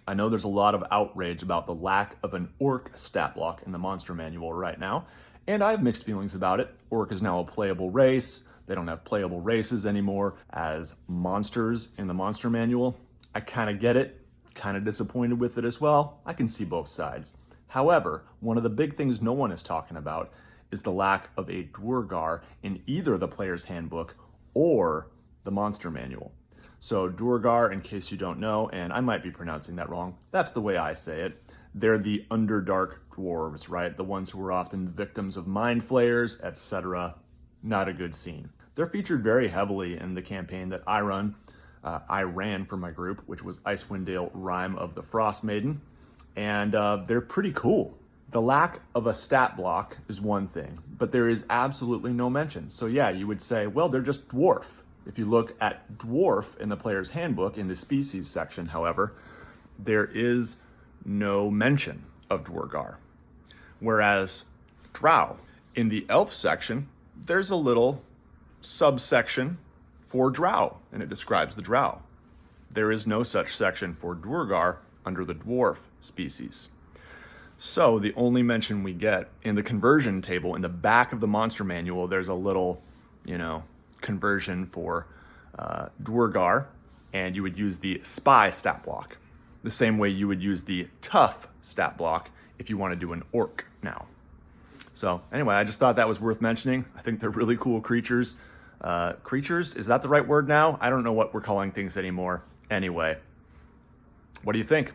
I know there's a lot of outrage about the lack of an orc stat block in the monster manual right now, and I have mixed feelings about it. Orc is now a playable race. They don't have playable races anymore as monsters in the monster manual. I kind of get it, kind of disappointed with it as well. I can see both sides. However, one of the big things no one is talking about is the lack of a Duergar in either the player's handbook or the monster manual. So Duergar, in case you don't know, and I might be pronouncing that wrong, that's the way I say it. They're the Underdark dwarves, right? The ones who are often victims of mind flayers, etc. Not a good scene. They're featured very heavily in the campaign that I run. I ran for my group, which was Icewind Dale Rime of the Frost Maiden, and they're pretty cool. The lack of a stat block is one thing, but there is absolutely no mention. So yeah, you would say, well, they're just dwarf. If you look at dwarf in the player's handbook in the species section, however, there is no mention of Duergar. Whereas drow, in the elf section, there's a little subsection for drow, and it describes the drow. There is no such section for Duergar under the dwarf species. So the only mention we get in the conversion table in the back of the monster manual, there's a little, conversion for Duergar, and you would use the spy stat block, the same way you would use the tough stat block if you want to do an orc now. So anyway, I just thought that was worth mentioning. I think they're really cool creatures. Creatures, is that the right word now? I don't know what we're calling things anymore. Anyway, what do you think?